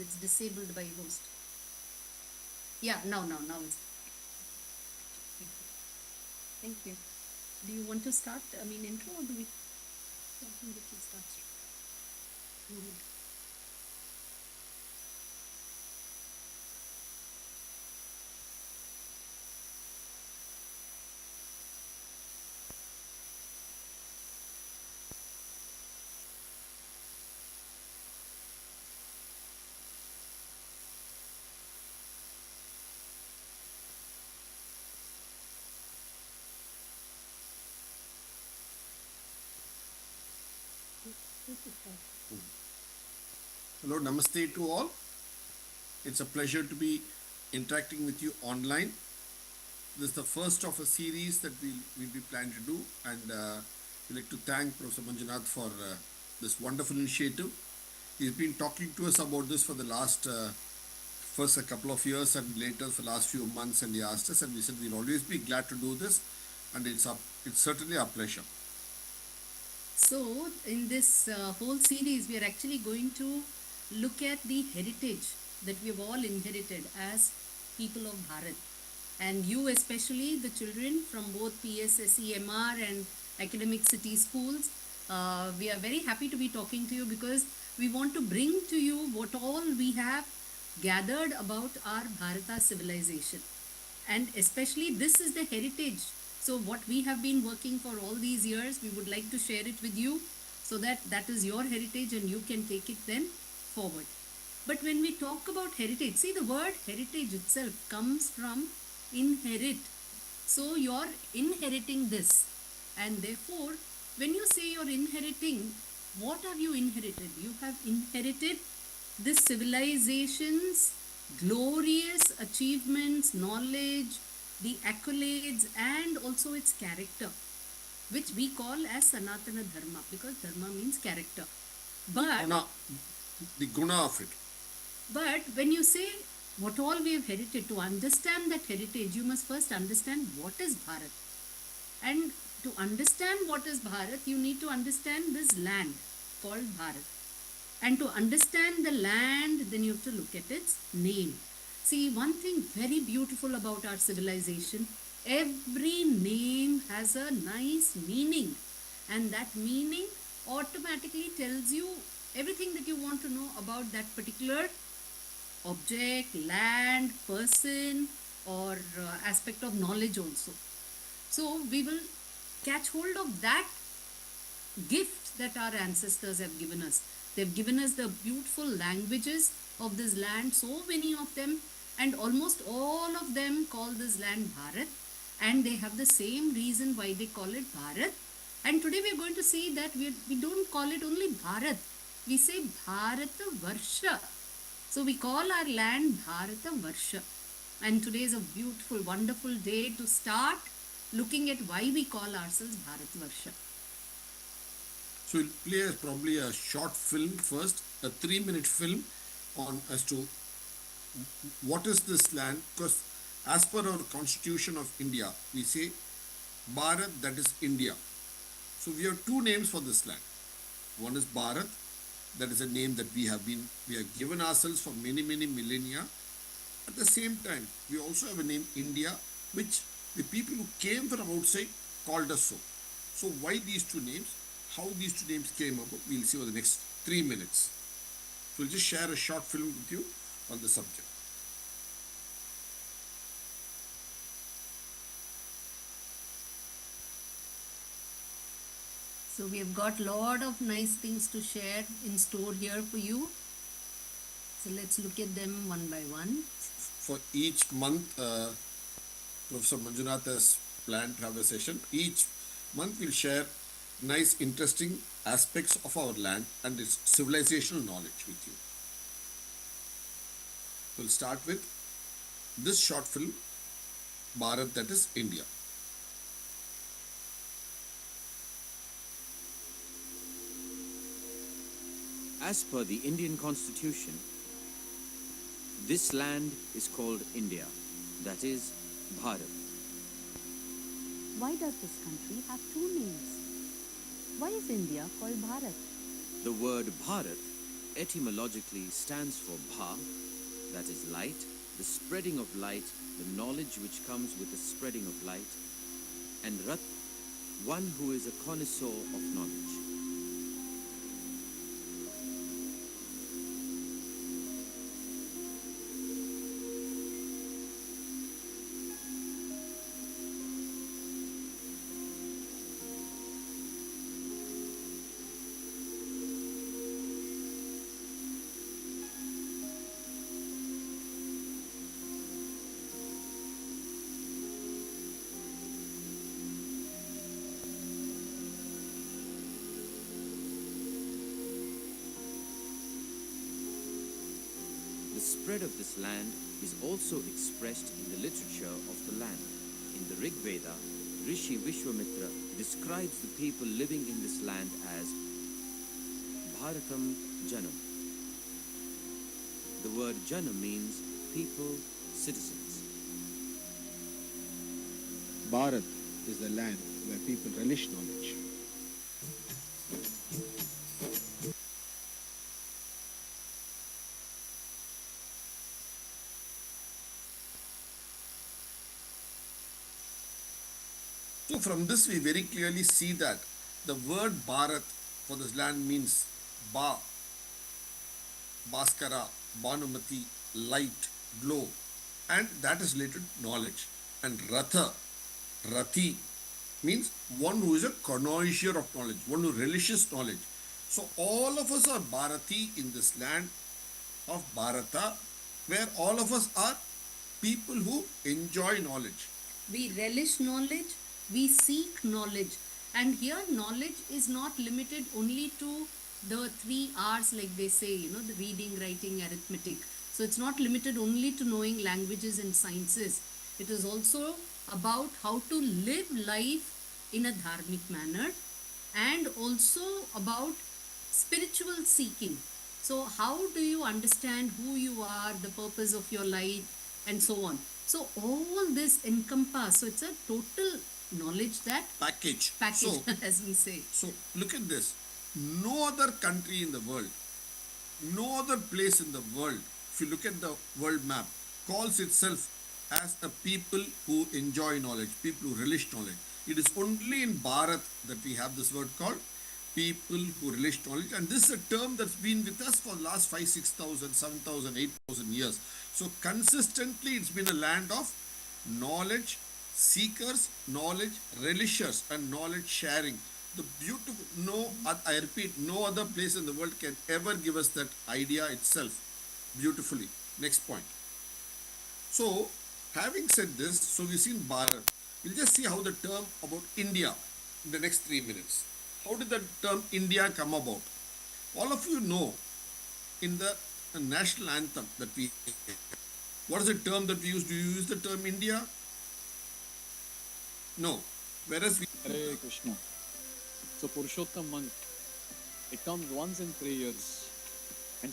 it's disabled by host. Yeah, now it's. Thank you. Do you want to start, intro, or do we? I think we can start. Mhm. Hello, namaste to all. It's a pleasure to be interacting with you online. This is the first of a series that we'll be planning to do, and we'd like to thank Professor Manjunath for this wonderful initiative. He's been talking to us about this for the last first a couple of years and later for the last few months, and he asked us, and we said we'll always be glad to do this, and it's certainly our pleasure. So, in this whole series, we are actually going to look at the heritage that we have all inherited as people of Bharat. And you, especially the children from both PSSEMR and academic city schools, we are very happy to be talking to you because we want to bring to you what all we have gathered about our Bharata civilization. And especially this is the heritage. So what we have been working for all these years, we would like to share it with you so that is your heritage and you can take it then forward. But when we talk about heritage, see, the word heritage itself comes from inherit. So you're inheriting this, and therefore when you say you're inheriting, what have you inherited? You have inherited this civilization's glorious achievements, knowledge, the accolades, and also its character, which we call as Sanatana Dharma, because Dharma means character. But the guna of it. But when you say what all we have herited, to understand that heritage, you must first understand what is Bharat. And to understand what is Bharat, you need to understand this land called Bharat. And to understand the land, then you have to look at its name. See, one thing very beautiful about our civilization, every name has a nice meaning. And that meaning automatically tells you everything that you want to know about that particular object, land, person, or aspect of knowledge also. So we will catch hold of that gift that our ancestors have given us. They've given us the beautiful languages of this land, so many of them, and almost all of them call this land Bharat, and they have the same reason why they call it Bharat. And today we are going to see that we don't call it only Bharat, we say Bharata Varsha. So we call our land Bharata Varsha. And today is a beautiful, wonderful day to start looking at why we call ourselves Bharat Varsha. So we'll play probably a short film first, a 3-minute film on as to what is this land, because as per our constitution of India, we say Bharat, that is India. So we have two names for this land. One is Bharat, that is a name that we have given ourselves for many, many millennia. At the same time, we also have a name India, which the people who came from outside called us so. So why these two names? How these two names came about, we'll see over the next 3 minutes. So we'll just share a short film with you on the subject. So we have got a lot of nice things to share in store here for you. So let's look at them one by one. For each month, Professor Manjunath has planned to have a session. Each month we'll share nice, interesting aspects of our land and its civilizational knowledge with you. We'll start with this short film, Bharat, that is India. As per the Indian Constitution, this land is called India, that is Bharat. Why does this country have two names? Why is India called Bharat? The word Bharat etymologically stands for Bha, that is light, the spreading of light, the knowledge which comes with the spreading of light, and Rat, one who is a connoisseur of knowledge. The spread of this land is also expressed in the literature of the land. In the Rig Veda, Rishi Vishwamitra describes the people living in this land as Bharatam Janam. The word Janam means people, citizens. Bharat is the land where people relish knowledge. So from this we very clearly see that the word Bharat for this land means Ba, Bhaskara, Bhanumati, light, glow, and that is related to knowledge. And Ratha, Rati means one who is a connoisseur of knowledge, one who relishes knowledge. So all of us are Bharati in this land of Bharata, where all of us are people who enjoy knowledge. We relish knowledge, we seek knowledge, and here knowledge is not limited only to the 3 R's, like they say, the reading, writing, arithmetic. So it's not limited only to knowing languages and sciences. It is also about how to live life in a dharmic manner, and also about spiritual seeking. So how do you understand who you are, the purpose of your life, and so on. So all this encompass, so it's a total knowledge that Package. package, as we say. So look at this. No other country in the world, no other place in the world, if you look at the world map, calls itself as a people who enjoy knowledge, people who relish knowledge. It is only in Bharat that we have this word called people who relish knowledge, and this is a term that's been with us for the last 5, 6,000, 7,000, 8,000 years. So consistently it's been a land of knowledge seekers, knowledge relishers, and knowledge sharing. The beautiful, I repeat, no other place in the world can ever give us that idea itself beautifully. Next point. So, having said this, so we've seen Bharat. We'll just see how the term about India in the next 3 minutes. How did the term India come about? All of you know in the national anthem that we, what is the term that we use? Do you use the term India? No. Whereas we... Hare Krishna. So Purushottam month, it comes once in 3 years, and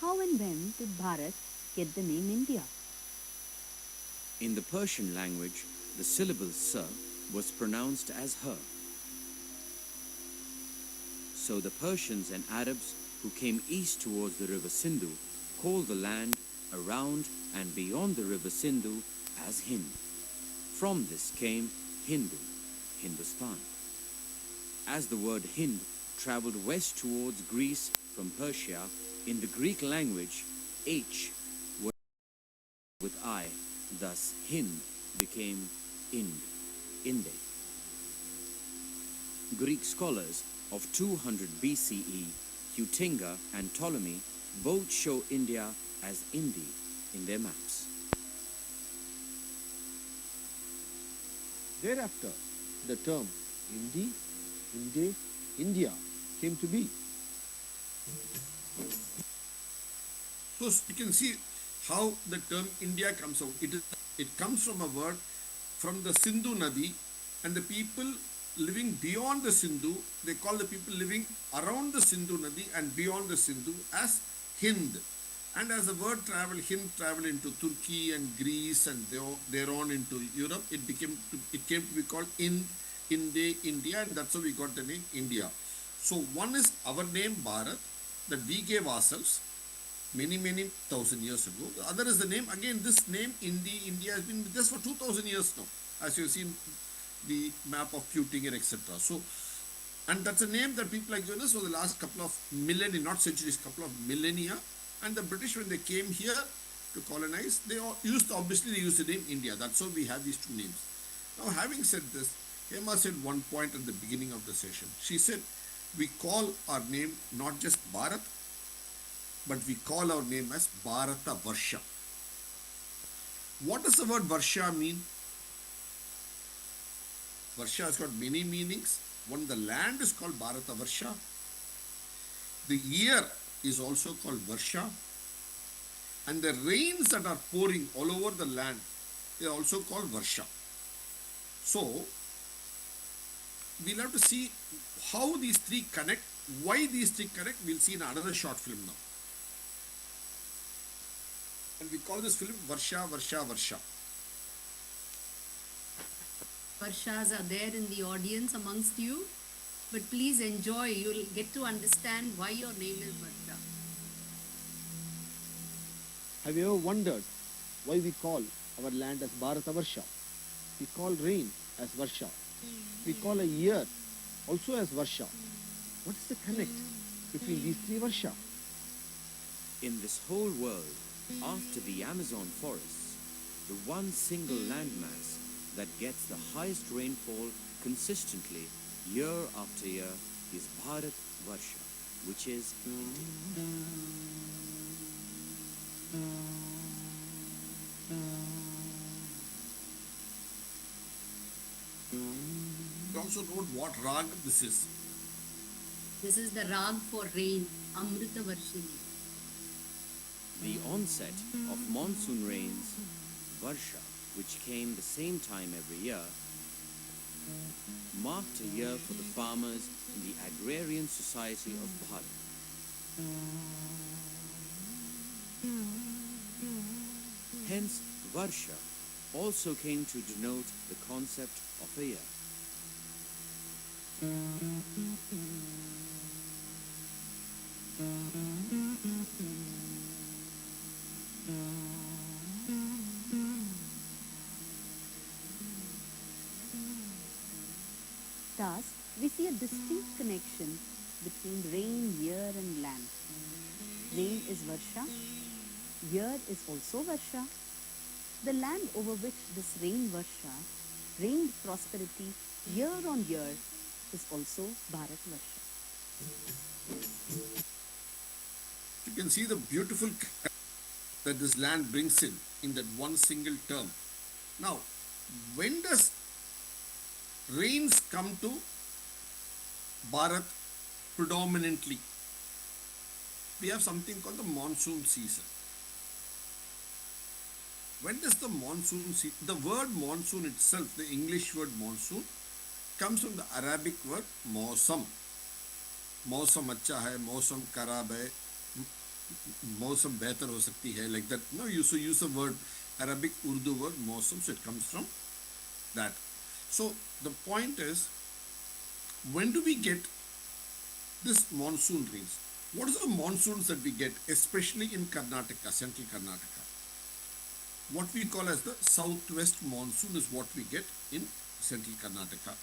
How and when did Bharat get the name India? In the Persian language, the syllable sa was pronounced as her. So the Persians and Arabs who came east towards the river Sindhu called the land around and beyond the river Sindhu as Hind. From this came Hindu, Hindustan. As the word Hind traveled west towards Greece from Persia, in the Greek language, H was with I, thus Hind became Ind, Inde. Greek scholars of 200 BCE, Hutinga and Ptolemy, both show India as Indi in their maps. Thereafter, the term Indi, Inde, India came to be. So you can see how the term India comes out. It comes from a word from the Sindhu Nadi, and the people living beyond the Sindhu, they call the people living around the Sindhu Nadi and beyond the Sindhu as Hind. And as the word Hind traveled into Turkey and Greece and thereon into Europe, it came to be called Ind, India, and that's how we got the name India. So one is our name Bharat that we gave ourselves many thousand years ago. The other is the name, again this name India has been with us for 2000 years now, as you've seen the map of Putinger, etc. So, and that's a name that people have given us for the last couple of millennia, not centuries, couple of millennia. And the British, when they came here to colonize, they all obviously they used the name India. That's how we have these two names. Now, having said this, Hema said one point at the beginning of the session. She said, we call our name not just Bharat, but we call our name as Bharata Varsha. What does the word Varsha mean? Varsha has got many meanings. One, the land is called Bharata Varsha. The year is also called Varsha. And the rains that are pouring all over the land, they are also called Varsha. So, we'll have to see how these three connect, why these three connect, we'll see in another short film now. And we call this film Varsha, Varsha, Varsha. Varshas are there in the audience amongst you, but please enjoy. You'll get to understand why your name is Varsha. Have you ever wondered why we call our land as Bharata Varsha? We call rain as Varsha. We call a year also as Varsha. What is the connect between these three Varsha? In this whole world, after the Amazon forests, the one single landmass that gets the highest rainfall consistently year after year is Bharat Varsha, which is You also note what rag this is. This is the rag for rain, Amrita Varshini. the onset of monsoon rains, Varsha, which came the same time every year, marked a year for the farmers in the agrarian society of Bharat. Hence, Varsha also came to denote the concept of a year. Thus, we see a distinct connection between rain, year and land. Rain is Varsha, year is also Varsha. The land over which this rain Varsha rained prosperity year on year is also Bharat Varsha. You can see the beautiful that this land brings in that one single term. Now, when does rains come to Bharat predominantly? We have something called the monsoon season. When does the monsoon season, the word monsoon itself, the English word monsoon, comes from the Arabic word मौसम. मौसम अच्छा है, मौसम खराब है, मौसम बेहतर हो सकती है, like that. No, you use the word Arabic Urdu word मौसम, so it comes from that. So the point is, when do we get this monsoon rains? What are the monsoons that we get, especially in Karnataka, central Karnataka? What we call as the southwest monsoon is what we get in central Karnataka.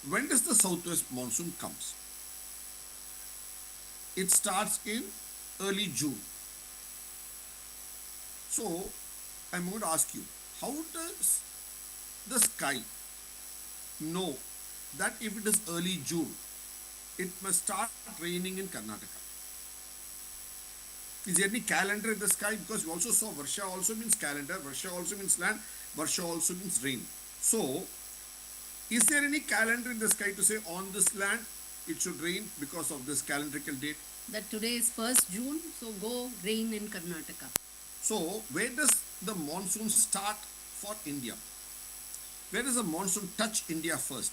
When does the southwest monsoon comes? It starts in early June. So I'm going to ask you, how does the sky know that if it is early June, it must start raining in Karnataka? Is there any calendar in the sky? Because we also saw Varsha also means calendar, Varsha also means land, Varsha also means rain. So, is there any calendar in the sky to say on this land it should rain because of this calendrical date? That today is 1st June, so go rain in Karnataka. So, where does the monsoon start for India? Where does the monsoon touch India first?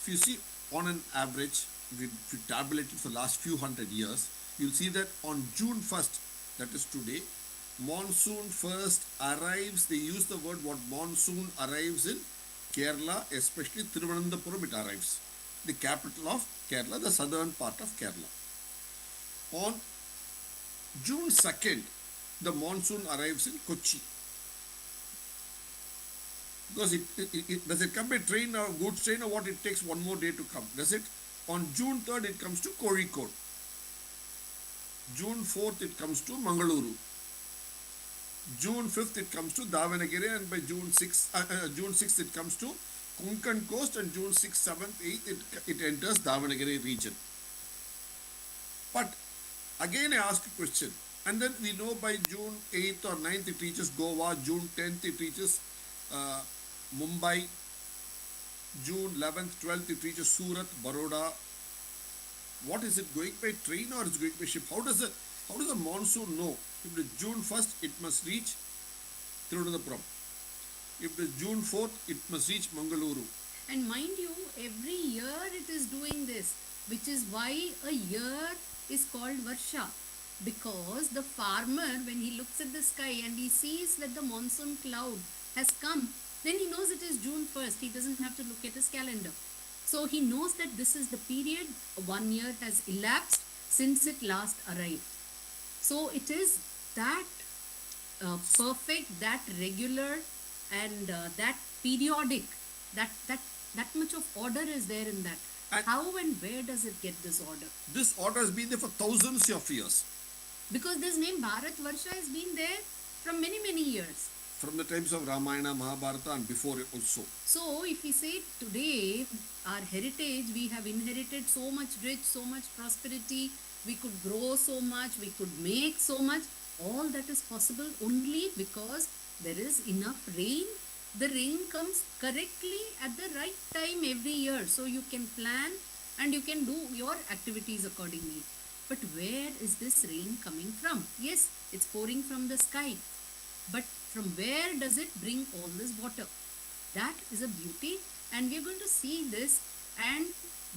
If you see on an average, if you tabulate it for the last few hundred years, you'll see that on June 1st, that is today, monsoon first arrives, they use the word what monsoon arrives in Kerala, especially Thiruvananthapuram, it arrives. The capital of Kerala, the southern part of Kerala. On June 2nd, the monsoon arrives in Kochi. Because does it come by train or goods train, or what, it takes one more day to come? Does it? On June 3rd, it comes to Kozhikode. June 4th, it comes to Mangaluru. June 5th, it comes to Davanagere, and by June 6th, it comes to Konkan coast, and June 6th, 7th, 8th, it enters Davanagere region. But again, I ask a question, and then we know by June 8th or 9th, it reaches Goa. June 10th, it reaches Mumbai. June 11th, 12th, it reaches Surat, Baroda. What is it, going by train or is it going by ship? How does the monsoon know? If it is June 1st, it must reach Thiruvananthapuram. If it is June 4th, it must reach Mangaluru. And mind you, every year it is doing this, which is why a year is called Varsha. Because the farmer, when he looks at the sky and he sees that the monsoon cloud has come, then he knows it is June 1st. He doesn't have to look at his calendar. So he knows that this is the period, 1 year has elapsed since it last arrived. So it is that perfect, that regular, and that periodic, that much of order is there in that. And how and where does it get this order? This order has been there for thousands of years. Because this name Bharat Varsha has been there from many, many years. From the times of Ramayana, Mahabharata, and before it also. So if we say today, our heritage, we have inherited so much rich, so much prosperity, we could grow so much, we could make so much, all that is possible only because there is enough rain. The rain comes correctly at the right time every year. So you can plan and you can do your activities accordingly. But where is this rain coming from? Yes, it's pouring from the sky. But from where does it bring all this water? That is a beauty, and we are going to see this. And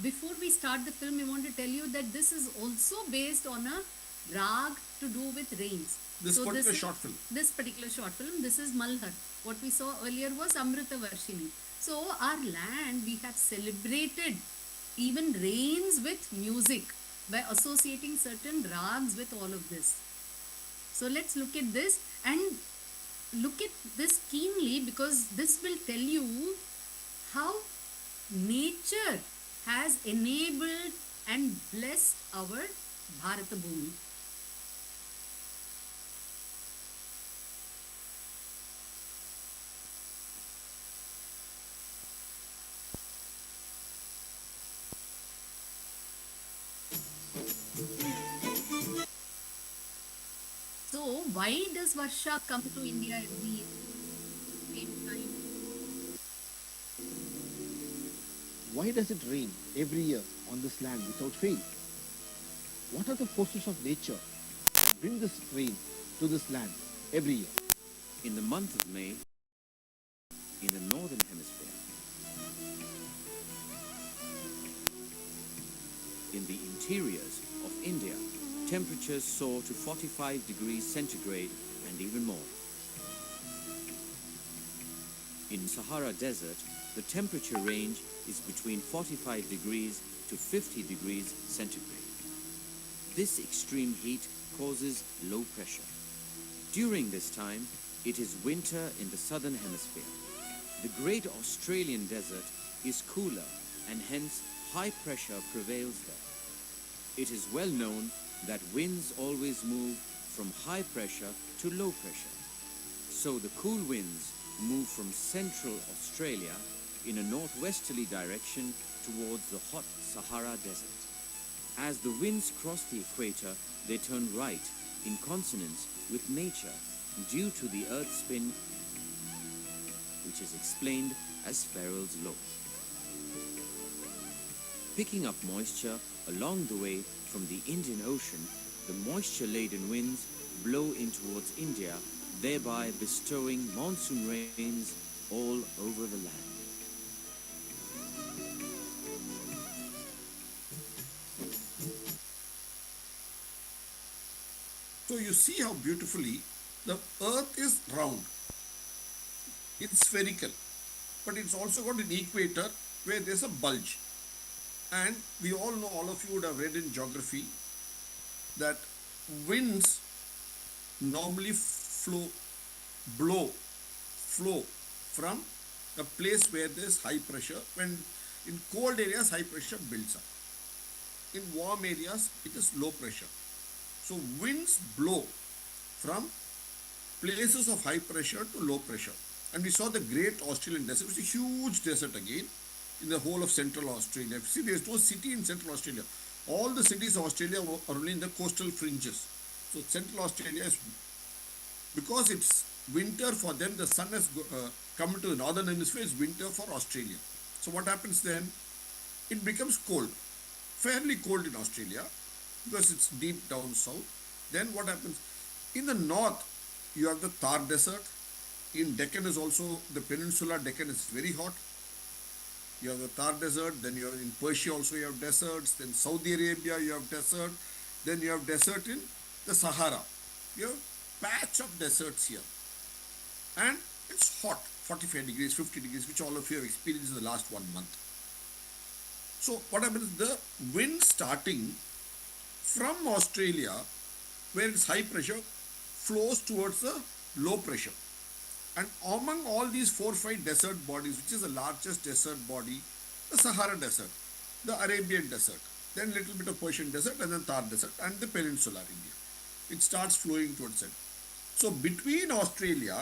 before we start the film, I want to tell you that this is also based on a rag to do with rains. This particular short film. This particular short film, this is Malhar. What we saw earlier was Amrita Varshini. So our land, we have celebrated even rains with music by associating certain rags with all of this. So let's look at this and look at this keenly, because this will tell you how nature has enabled and blessed our Bharata Bhumi. So why does Varsha come to India every year? Same time. Why does it rain every year on this land without fail? What are the forces of nature that bring this rain to this land every year? In the month of May, in the northern hemisphere, in the interiors of India, temperatures soar to 45 degrees centigrade and even more. In Sahara Desert, the temperature range is between 45 degrees to 50 degrees centigrade. This extreme heat causes low pressure. During this time, it is winter in the southern hemisphere. The great Australian desert is cooler and hence high pressure prevails there. It is well known that winds always move from high pressure to low pressure. So the cool winds move from central Australia in a northwesterly direction towards the hot Sahara Desert. As the winds cross the equator, they turn right in consonance with nature due to the Earth's spin, which is explained as Farrell's law. Picking up moisture along the way from the Indian Ocean, the moisture-laden winds blow in towards India, thereby bestowing monsoon rains all over the land. So you see how beautifully the earth is round. It's spherical. but it's also got an equator where there's a bulge. And we all know, all of you would have read in geography, that winds normally flow from a place where there's high pressure. When in cold areas, high pressure builds up. In warm areas, it is low pressure. So winds blow from places of high pressure to low pressure. And we saw the Great Australian Desert, which is a huge desert again in the whole of Central Australia. See, there's no city in Central Australia. All the cities of Australia are only in the coastal fringes. So Central Australia is, because it's winter for them, the sun has come into the northern hemisphere, it's winter for Australia. So what happens then? It becomes cold, fairly cold in Australia because it's deep down south. Then what happens? In the north, you have the Thar Desert. In Deccan is also, the peninsula Deccan is very hot. You have the Thar Desert, then you have in Persia also you have deserts, then Saudi Arabia you have desert, then you have desert in the Sahara. You have patch of deserts here. And it's hot, 45 degrees, 50 degrees, which all of you have experienced in the last 1 month. So what happens is the wind starting from Australia, where it's high pressure, flows towards the low pressure. And among all these 4 or 5 desert bodies, which is the largest desert body, the Sahara Desert, the Arabian Desert, then a little bit of Persian Desert, and then Thar Desert, and the peninsular India. It starts flowing towards it. So between Australia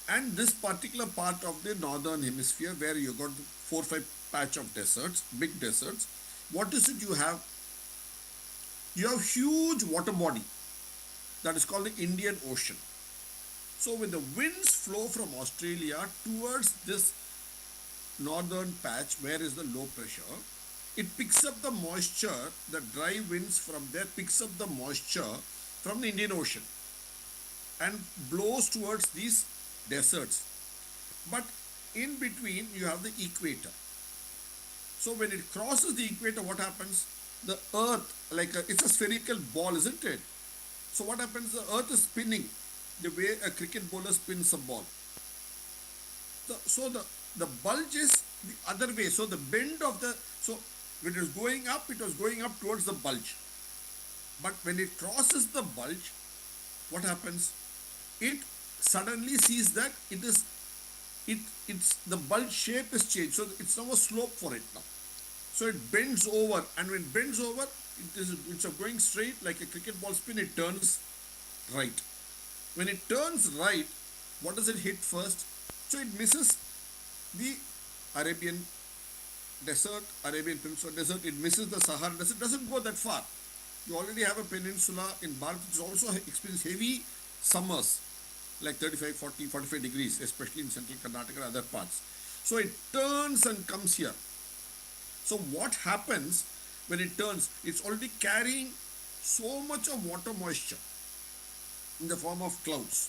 and this particular part of the northern hemisphere, where you got the 4 or 5 patch of deserts, big deserts, what is it you have? You have huge water body that is called the Indian Ocean. So when the winds flow from Australia towards this northern patch, where is the low pressure, it picks up the moisture, the dry winds from there picks up the moisture from the Indian Ocean and blows towards these deserts. But in between you have the equator. So when it crosses the equator, what happens? The earth, it's a spherical ball, isn't it? So what happens? The earth is spinning the way a cricket bowler spins a ball. So the bulge is the other way. So the bend of so when it was going up, it was going up towards the bulge. But when it crosses the bulge, what happens? It suddenly sees that it's the bulge shape is changed. So it's now a slope for it now. So it bends over, and when it bends over, instead of going straight like a cricket ball spin, it turns right. When it turns right, what does it hit first? So it misses the Arabian Desert, Arabian Peninsula Desert, it misses the Sahara Desert, doesn't go that far. You already have a peninsula in Bharat which also experiences heavy summers, like 35, 40, 45 degrees, especially in central Karnataka and other parts. So it turns and comes here. So what happens when it turns? It's already carrying so much of water moisture in the form of clouds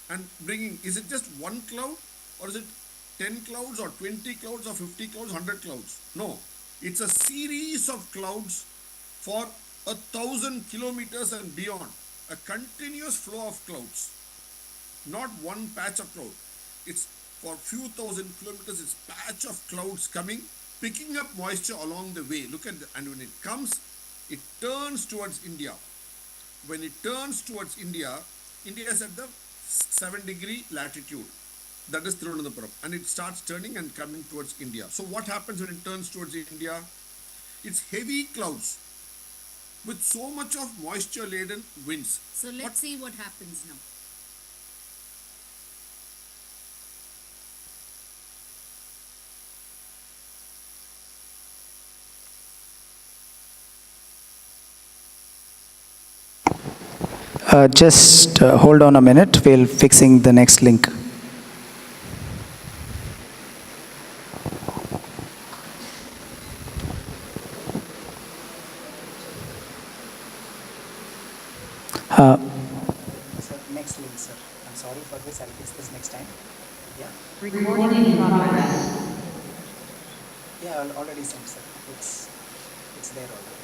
and bringing, is it just one cloud or is it 10 clouds or 20 clouds or 50 clouds, 100 clouds? No, it's a series of clouds for 1,000 kilometers and beyond, a continuous flow of clouds, not one patch of cloud. It's for few thousand kilometers, it's patch of clouds coming, picking up moisture along the way. Look at and when it comes, it turns towards India. When it turns towards India, India is at the 7-degree latitude. That is Thiruvananthapuram. And it starts turning and coming towards India. So what happens when it turns towards India? It's heavy clouds with so much of moisture-laden winds. So let's see what happens now. Just hold on a minute, we'll fixing the next link. Sir, next link, sir. I'm sorry for this, I'll fix this next time. Yeah. Recording in progress. Yeah, already sent, sir. It's there already.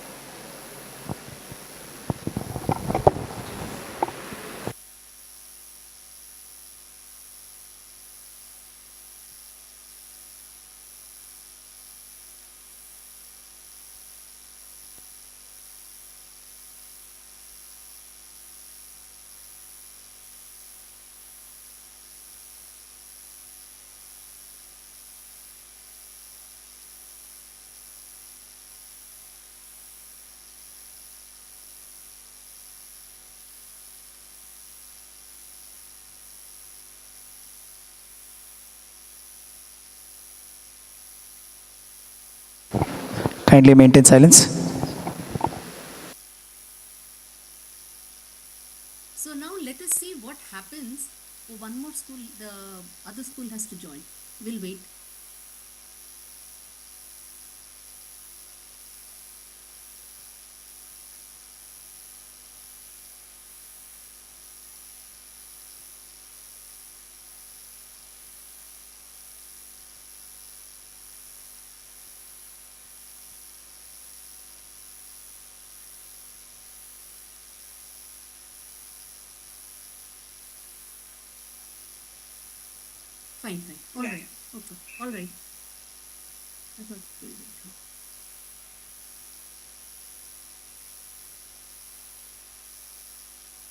kindly maintain silence. So now let us see what happens. Oh, one more school, the other school has to join. We'll wait. Fine, fine. All right. Okay. All right. I thought we'll wait.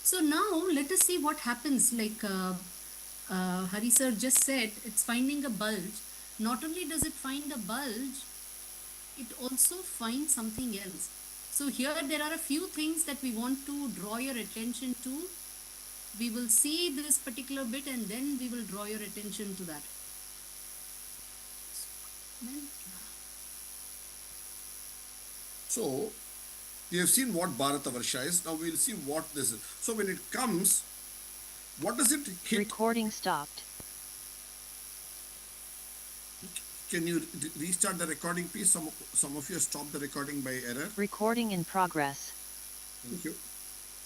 So now let us see what happens. Like Hari sir just said, it's finding a bulge. Not only does it find a bulge, it also finds something else. So here there are a few things that we want to draw your attention to. We will see this particular bit and then we will draw your attention to that. So, we have seen what Bharatavarsha is. Now we will see what this is. So when it comes, what does it hit? Recording stopped. Can you restart the recording, please? Some of you have stopped the recording by error. Recording in progress. Thank you.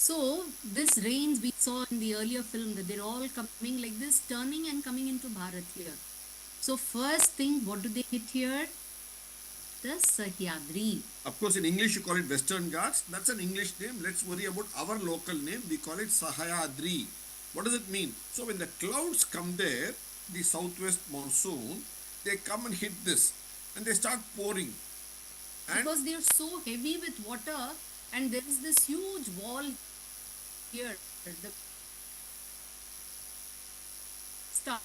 So this rains we saw in the earlier film, that they're all coming like this, turning and coming into Bharat here. So first thing, what do they hit here? The Sahyadri. Of course, in English you call it Western Ghats. That's an English name. Let's worry about our local name. We call it Sahyadri. What does it mean? So when the clouds come there, the southwest monsoon, they come and hit this and they start pouring. And Because they are so heavy with water and there is this huge wall here. The start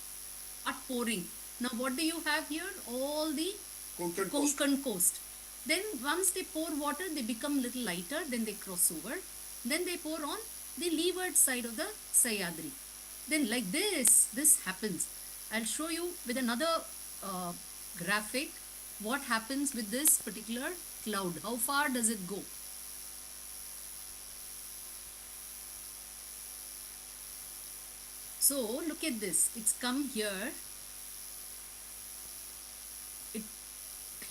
pouring. Now what do you have here? All the Konkan coast. Konkan coast. Then once they pour water, they become little lighter, then they cross over. Then they pour on the leeward side of the Sahyadri. Then like this happens. I'll show you with another graphic what happens with this particular cloud. How far does it go? So look at this. It's come here. It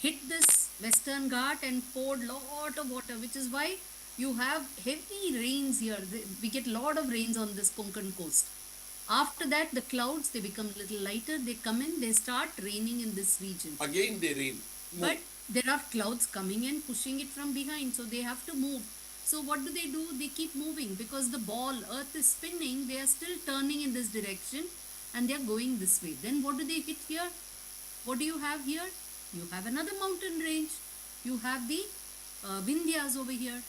hit this Western Ghat and poured lot of water, which is why you have heavy rains here. We get lot of rains on this Konkan coast. After that, the clouds, they become a little lighter. They come in, they start raining in this region. Again they rain. But there are clouds coming and pushing it from behind, so they have to move. So what do? They keep moving because the ball, earth is spinning, they are still turning in this direction and they are going this way. Then what do they hit here? What do you have here? You have another mountain range. You have the Vindhyas over here.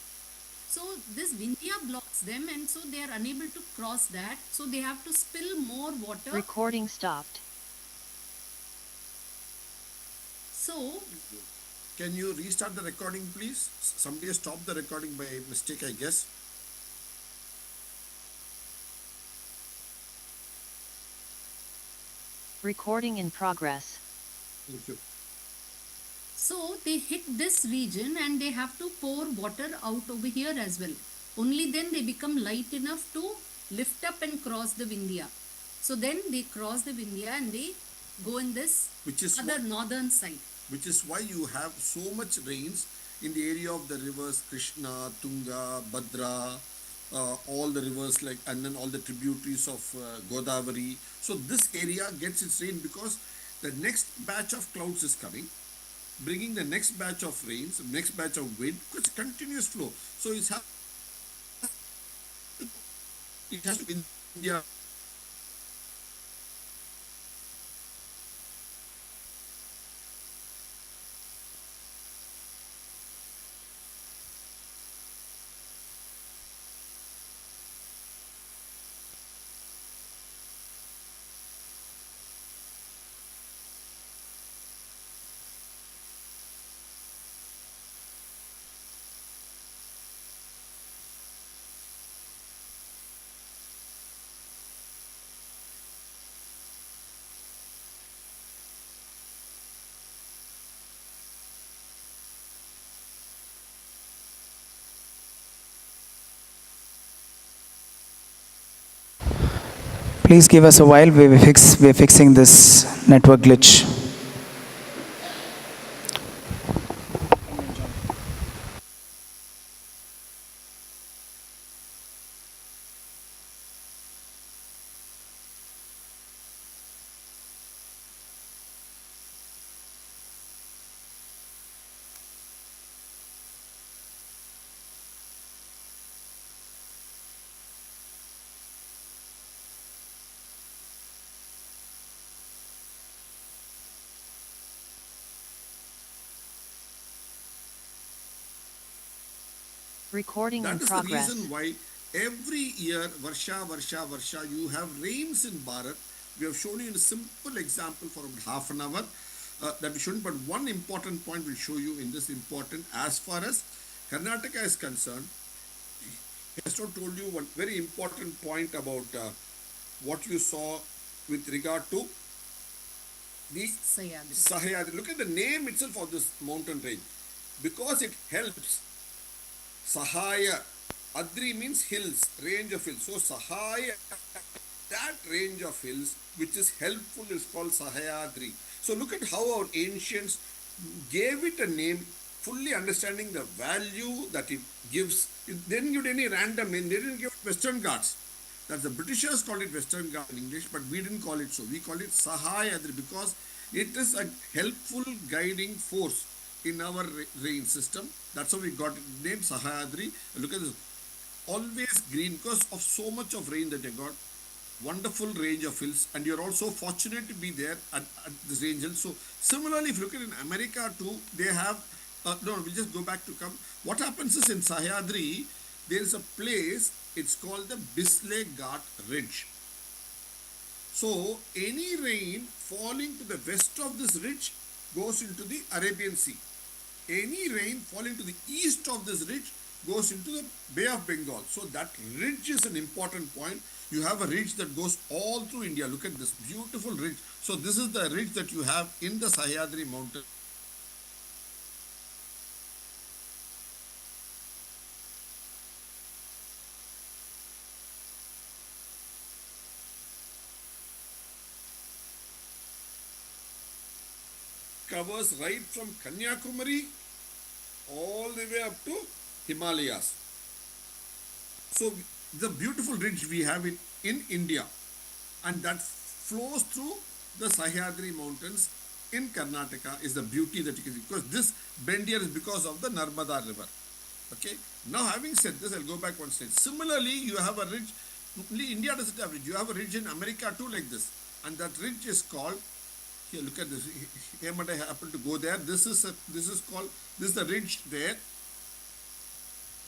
So this Vindhya blocks them and so they are unable to cross that. So they have to spill more water. Recording stopped. So Can you restart the recording, please? Somebody has stopped the recording by mistake, I guess. Recording in progress. Thank you. So they hit this region and they have to pour water out over here as well. Only then they become light enough to lift up and cross the Vindhya. So then they cross the Vindhya and they go in this Which is other northern side. Which is why you have so much rains in the area of the rivers Krishna, Tunga, Bhadra, all the rivers and then all the tributaries of Godavari. So this area gets its rain because the next batch of clouds is coming, bringing the next batch of rains, next batch of wind. It's continuous flow. So it has to be India. Please give us a while. We're fixing this network glitch. Recording in That is the progress. reason why every year, Varsha, you have rains in Bharat. We have shown you in a simple example for about half an hour that we shouldn't, but one important point we'll show you in this important as far as Karnataka is concerned. He has not told you one very important point about what you saw with regard to the Sahyadri. Sahyadri. Look at the name itself of this mountain range because it helps. Sahaya. Adri means hills, range of hills. So Sahaya, that range of hills which is helpful is called Sahyadri. So look at how our ancients gave it a name, fully understanding the value that it gives. They didn't give it any random name. They didn't give it Western Ghats. That the Britishers called it Western Ghats in English, but we didn't call it so. We call it Sahyadri because it is a helpful guiding force in our rain system. That's how we got it named Sahyadri. Look at this. Always green because of so much of rain that they got. Wonderful range of hills, and you're also fortunate to be there at this range hill. So similarly, if you look at in America too, they have no, we'll just go back to come. What happens is in Sahyadri, there is a place, it's called the Bisley Ghat Ridge. So any rain falling to the west of this ridge goes into the Arabian Sea. Any rain falling to the east of this ridge goes into the Bay of Bengal. So that ridge is an important point. You have a ridge that goes all through India. Look at this beautiful ridge. So this is the ridge that you have in the Sahyadri mountain. Covers right from Kanyakumari all the way up to Himalayas. So the beautiful ridge we have in India, and that flows through the Sahyadri mountains in Karnataka is the beauty that you can see, because this bend here is because of the Narmada river. Okay. Now having said this, I'll go back one stage. Similarly, you have a ridge, only India doesn't have ridge. You have a ridge in America too like this, and that ridge is called, here look at this, Hema Hari happened to go there. This is the ridge there.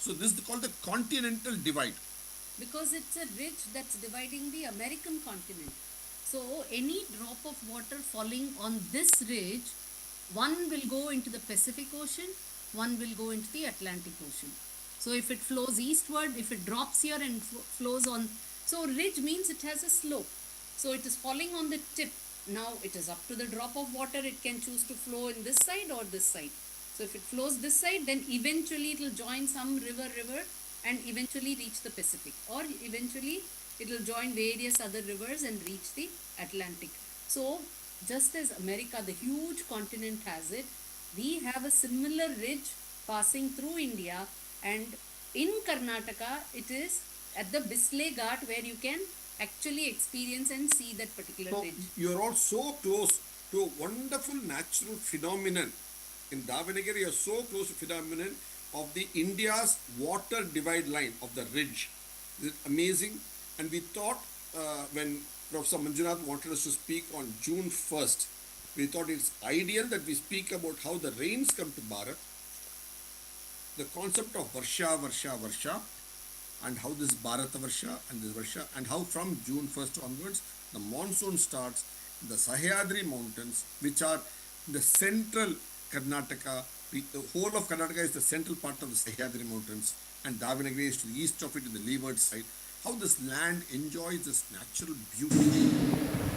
So this is called the continental divide. Because it's a ridge that's dividing the American continent. So any drop of water falling on this ridge, one will go into the Pacific Ocean, one will go into the Atlantic Ocean. So if it flows eastward, if it drops here and flows on, so ridge means it has a slope. So it is falling on the tip. Now it is up to the drop of water, it can choose to flow in this side or this side. So if it flows this side, then eventually it will join some river and eventually reach the Pacific, or eventually it will join various other rivers and reach the Atlantic. So just as America, the huge continent, has it, we have a similar ridge passing through India, and in Karnataka it is at the Bisley Ghat where you can actually experience and see that particular So ridge. you're all so close to a wonderful natural phenomenon. In Davanagere, you're so close to phenomenon of the India's water divide line of the ridge. It's amazing. And we thought when Professor Manjunath wanted us to speak on June 1st, we thought it's ideal that we speak about how the rains come to Bharat, the concept of Varsha, and how this Bharata Varsha and this Varsha, and how from June 1st onwards, the monsoon starts in the Sahyadri mountains, which are the central Karnataka. The whole of Karnataka is the central part of the Sahyadri mountains, and Davanagere is to the east of it in the leeward side. How this land enjoys this natural beauty.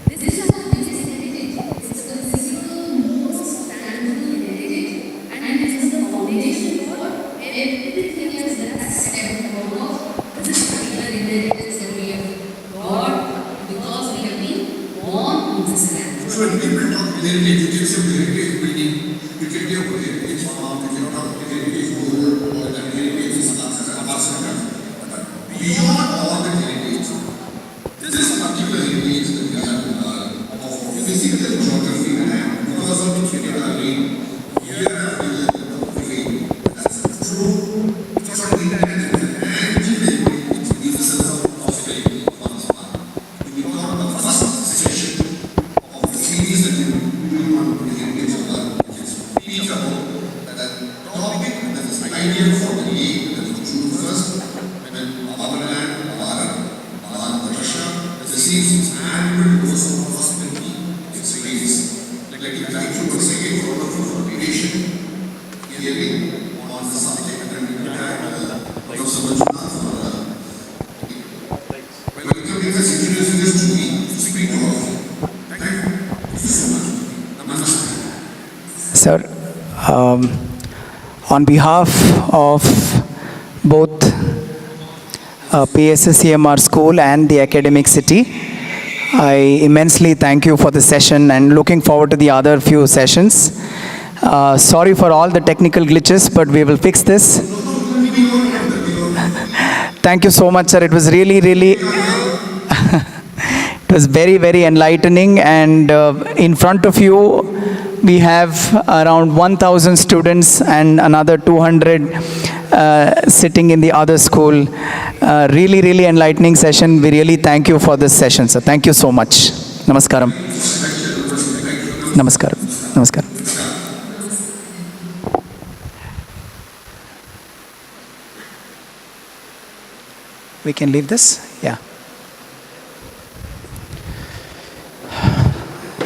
This is a heritage. It's the physical, most tangible heritage, and it is the foundation for everything else that has stepped forward. This particular inheritance that we have got because heritage, you can say the heritage building, you can give a heritage farm, you can have a heritage gold, or a heritage beyond all the heritage, this particular heritage that we have of physical geography and land, because of the rain, year after year, rain, that's true, it's not independent, and it gives us a possibility on this part. We got the first session of the series that we do on the heritage of the which is speak about that topic, that is idea for the day, that is June 1st, when our land, Bharat, Russia, the season's annual dose of prosperity experience. Like thank you once again for the patient hearing on the subject and Professor Manjunath for welcoming us, introducing us to me, to speak to all of you. Thank you so much. Namaste. Sir, on behalf of both PSSEMR School and the academic city, I immensely thank you for the session and looking forward to the other few sessions. Sorry for all the technical glitches, but we will fix this. Thank you so much, sir. It was really, it was very, very enlightening. And in front of you, we have around 1,000 students and another 200 sitting in the other school. Really, really enlightening session. We really thank you for this session, sir. Thank you so much. Namaskaram. Namaskaram. Namaskaram. We can leave this? Yeah.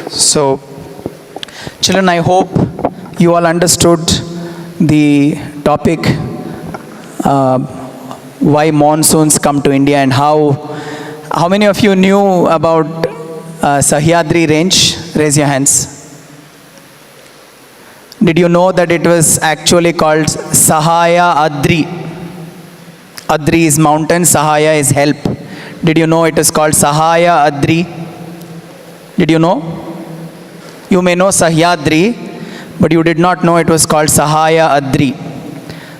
So, children, I hope you all understood the topic, why monsoons come to India, and how many of you knew about Sahyadri range? Raise your hands. Did you know that it was actually called Sahaya Adri? Adri is mountain, Sahaya is help. Did you know it is called Sahaya Adri? Did you know? You may know Sahyadri, but you did not know it was called Sahaya Adri.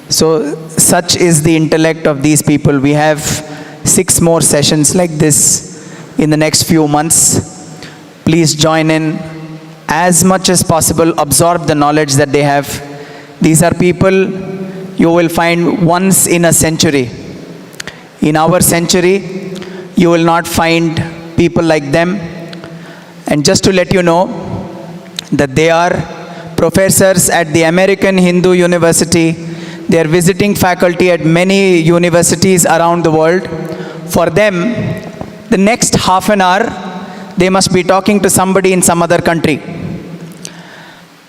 So such is the intellect of these people. We have 6 more sessions like this in the next few months. Please join in as much as possible. Absorb the knowledge that they have. These are people you will find once in a century. In our century, you will not find people like them. And just to let you know that they are professors at the American Hindu University. They are visiting faculty at many universities around the world. For them, the next half an hour, they must be talking to somebody in some other country.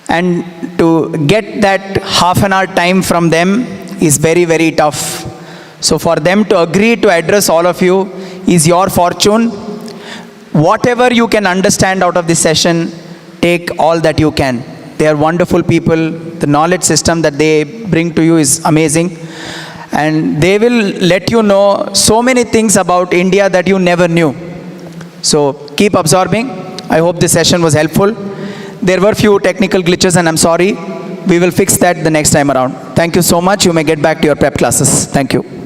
And to get that half an hour time from them is very, very tough. So for them to agree to address all of you is your fortune. Whatever you can understand out of this session, take all that you can. They are wonderful people. The knowledge system that they bring to you is amazing. And they will let you know so many things about India that you never knew. So keep absorbing. I hope this session was helpful. There were few technical glitches and I'm sorry. We will fix that the next time around. Thank you so much. You may get back to your prep classes. Thank you.